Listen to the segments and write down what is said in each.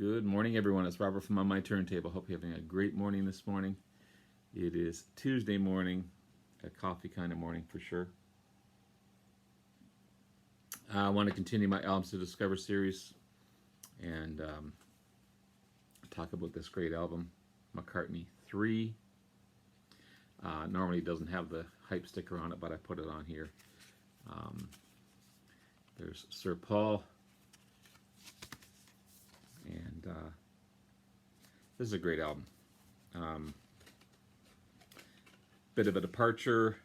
Good morning, everyone. It's Robert from On My Turntable. Hope you're having a great morning this morning. It is Tuesday morning, a coffee kind of morning for sure. I want to continue my Albums to Discover series and talk about this great album, McCartney III. Normally it doesn't have the hype sticker on it, but I put it on here. There's Sir Paul. And this is a great album. Bit of a departure,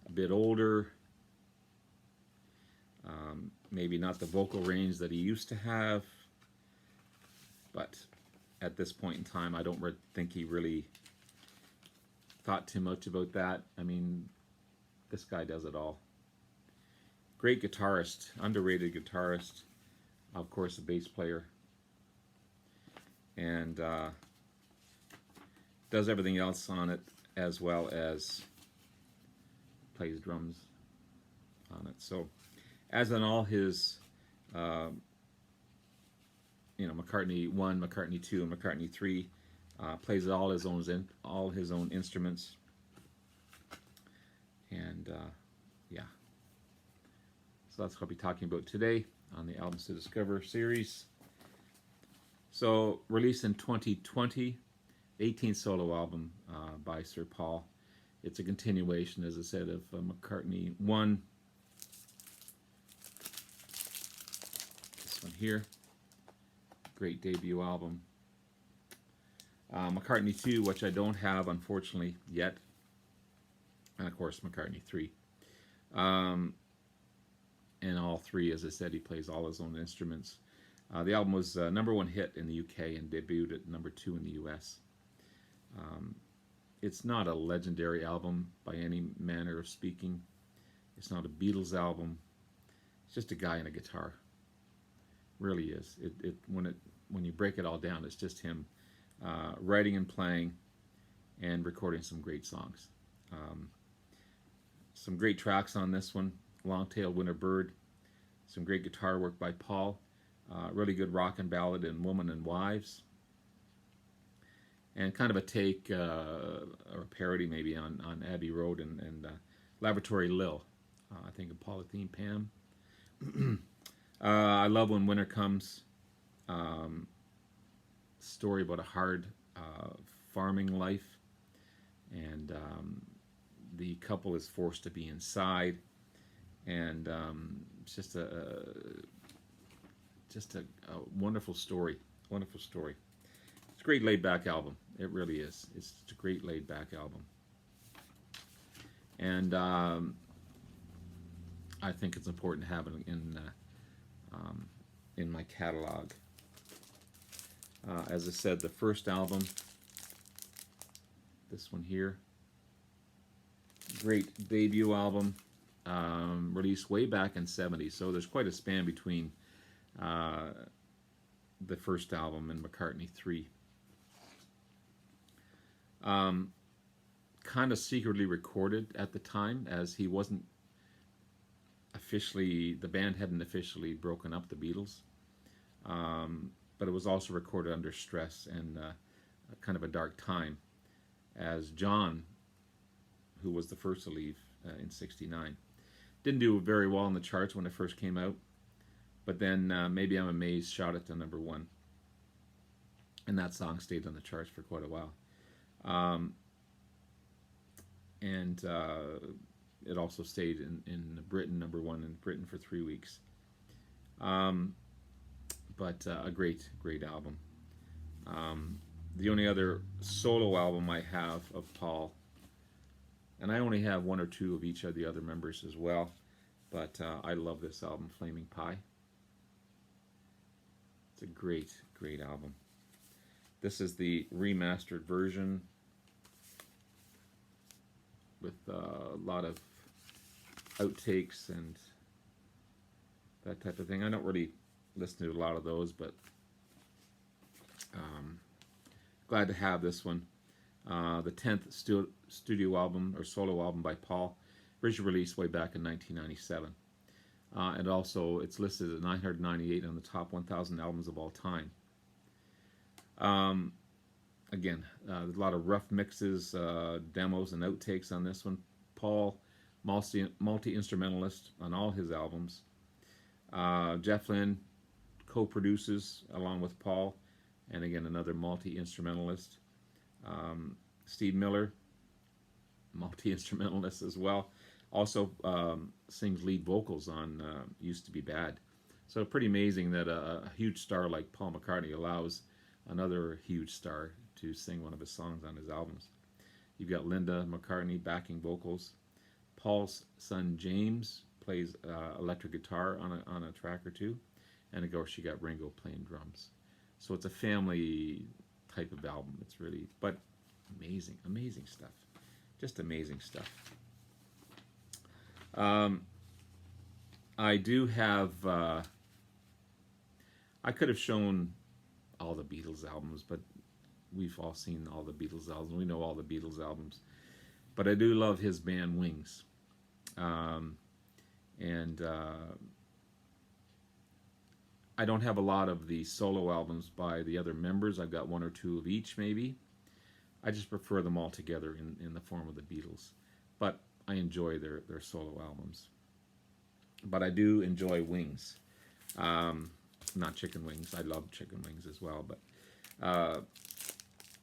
a bit older, maybe not the vocal range that he used to have, but at this point in time I don't think he really thought too much about that. I mean, this guy does it all. Great guitarist, underrated guitarist, of course a bass player, and does everything else on it, as well as plays drums on it. So as in all his McCartney I, McCartney II, and McCartney III, plays all his own instruments, and yeah, so that's what I'll be talking about today on the Albums to Discover series. So, released in 2020, 18th solo album by Sir Paul. It's a continuation, as I said, of McCartney I. This one here, great debut album. McCartney II, which I don't have, unfortunately, yet. And, of course, McCartney III. And all three, as I said, he plays all his own instruments. The album was #1 hit in the UK and debuted at #2 in the US. It's not a legendary album by any manner of speaking. It's not a Beatles album. It's just a guy and a guitar. Really is. When you break it all down, it's just him writing and playing and recording some great songs. Some great tracks on this one. Long-tailed winter bird, some great guitar work by Paul, really good rock and ballad in Woman and Wives, and kind of a take or a parody maybe on Abbey Road and Laboratory Lil, I think of Polythene Pam. I love When Winter Comes, story about a hard farming life, and the couple is forced to be inside. And it's just a wonderful story. Wonderful story. It's a great laid-back album. It really is. It's a great laid-back album. And I think it's important to have it in my catalog. As I said, the first album, this one here, great debut album. Released way back in '70, so there's quite a span between the first album and McCartney III. Kind of secretly recorded at the time, as he wasn't officially, the band hadn't officially broken up, the Beatles, but it was also recorded under stress and kind of a dark time, as John, who was the first to leave in '69, didn't do very well in the charts when it first came out, but then Maybe I'm Amazed shot it to #1, and that song stayed on the charts for quite a while. And it also stayed in Britain #1 in Britain for 3 weeks. But a great album. The only other solo album I have of Paul, and I only have 1 or 2 of each of the other members as well, but I love this album, Flaming Pie. It's a great album. This is the remastered version with a lot of outtakes and that type of thing. I don't really listen to a lot of those, but glad to have this one. The 10th studio album or solo album by Paul, originally released way back in 1997. And also it's listed at 998 on the top 1,000 albums of all time. Um, Again, there's a lot of rough mixes, demos, and outtakes on this one. Paul, multi-instrumentalist on all his albums. Jeff Lynne co-produces along with Paul, and again another multi-instrumentalist. Steve Miller, multi-instrumentalist as well. Also sings lead vocals on "Used to Be Bad." So pretty amazing that a huge star like Paul McCartney allows another huge star to sing one of his songs on his albums. You've got Linda McCartney backing vocals. Paul's son James plays electric guitar on a track or two, and of course you got Ringo playing drums. So it's a family type of album. It's really, but amazing, amazing stuff. Just amazing stuff. I do have. I could have shown all the Beatles albums, but we've all seen all the Beatles albums. We know all the Beatles albums. But I do love his band Wings. And I don't have a lot of the solo albums by the other members. I've got one or two of each, maybe. I just prefer them all together in the form of the Beatles. But I enjoy their solo albums. But I do enjoy Wings. Not chicken wings. I love chicken wings as well. But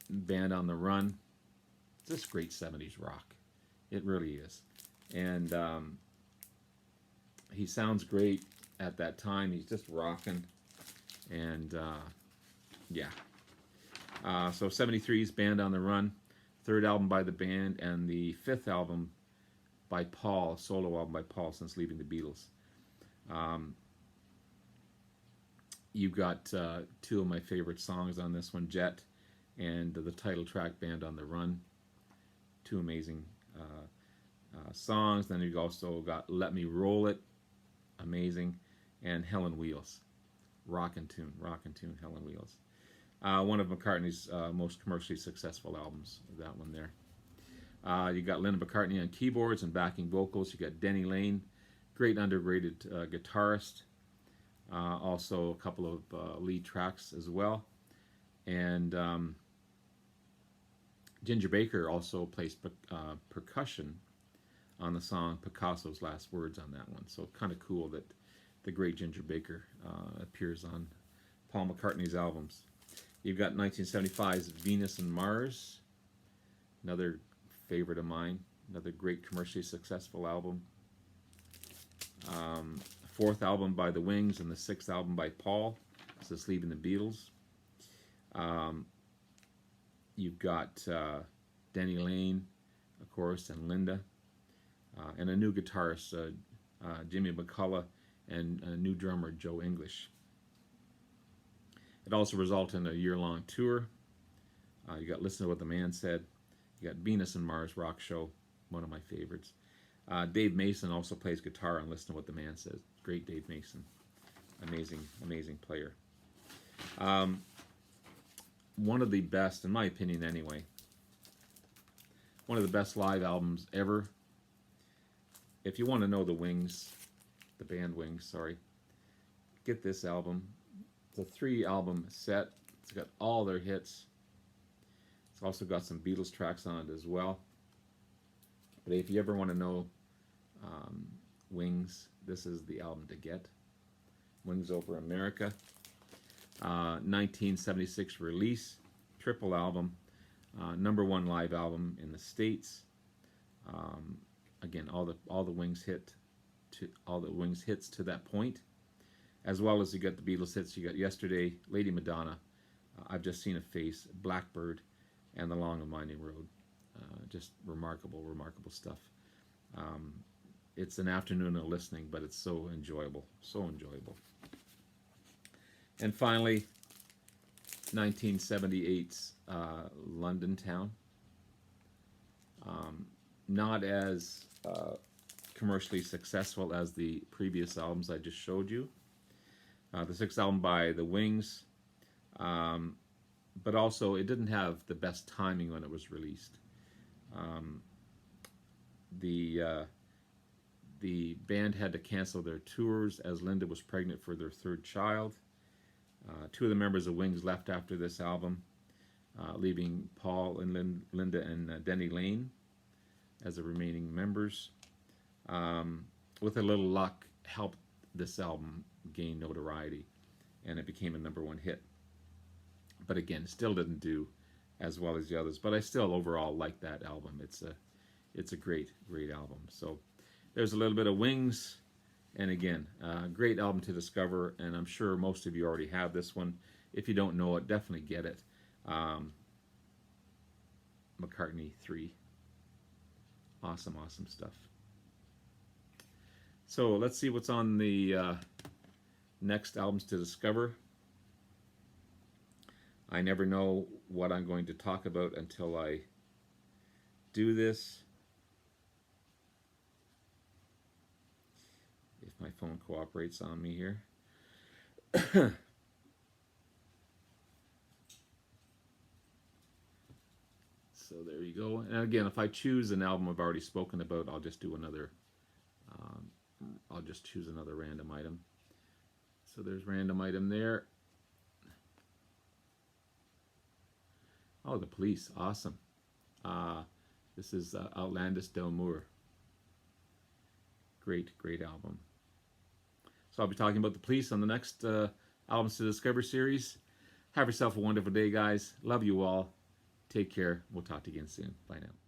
Band on the Run. It's just great 70s rock. It really is. And he sounds great at that time. He's just rocking. And yeah. So 73's Band on the Run. Third album by the band. And the fifth album by Paul. Solo album by Paul since leaving the Beatles. You've got two of my favorite songs on this one, Jet and the title track, Band on the Run. Two amazing songs. Then you've also got Let Me Roll It, amazing, and Hell on Wheels, rockin' tune, Hell on Wheels. One of McCartney's most commercially successful albums, that one there. You got Linda McCartney on keyboards and backing vocals. You got Denny Lane, great underrated guitarist. Also a couple of lead tracks as well. And Ginger Baker also plays percussion on the song Picasso's Last Words on that one. So kind of cool that the great Ginger Baker appears on Paul McCartney's albums. You've got 1975's Venus and Mars, another favorite of mine, another great commercially successful album. Fourth album by the Wings and the sixth album by Paul. This is leaving the Beatles. You've got Denny Lane, of course, and Linda, and a new guitarist, Jimmy McCullough, and a new drummer, Joe English. It also resulted in a year-long tour. You got Listen to What the Man Said. You got Venus and Mars Rock Show, one of my favorites. Dave Mason also plays guitar on Listen to What the Man Says. Great Dave Mason. Amazing, amazing player. One of the best, in my opinion anyway, one of the best live albums ever. If you want to know the Wings, the band Wings, sorry, get this album. It's a 3-album set. It's got all their hits. It's also got some Beatles tracks on it as well. But if you ever want to know Wings, this is the album to get. Wings Over America. 1976 release, triple album, #1 live album in the States. Again, all the Wings hits to that point, as well as you got the Beatles hits. You got Yesterday, Lady Madonna, I've Just Seen a Face, Blackbird, and The Long and Winding Road. Just remarkable, remarkable stuff. It's an afternoon of listening, but it's so enjoyable, so enjoyable. And finally, 1978's London Town. Not as commercially successful as the previous albums I just showed you. The sixth album by the Wings, but also it didn't have the best timing when it was released. The band had to cancel their tours as Linda was pregnant for their third child. Two of the members of Wings left after this album, leaving Paul and Linda and Denny Lane as the remaining members. With a little luck, helped this album gain notoriety, and it became a #1 hit. But again, still didn't do as well as the others. But I still overall like that album. It's a great album. So there's a little bit of Wings, and again, great album to discover. And I'm sure most of you already have this one. If you don't know it, definitely get it. McCartney III. Awesome stuff. So let's see what's on the next albums to discover. I never know what I'm going to talk about until I do this. If my phone cooperates on me here. So there you go. And again, if I choose an album I've already spoken about, I'll just do another. I'll just choose another random item. So there's random item there. Oh, The Police, awesome. This is Outlandish D'Amour. Great album. So I'll be talking about The Police on the next Albums to Discover series. Have yourself a wonderful day, guys. Love you all. Take care. We'll talk to you again soon. Bye now.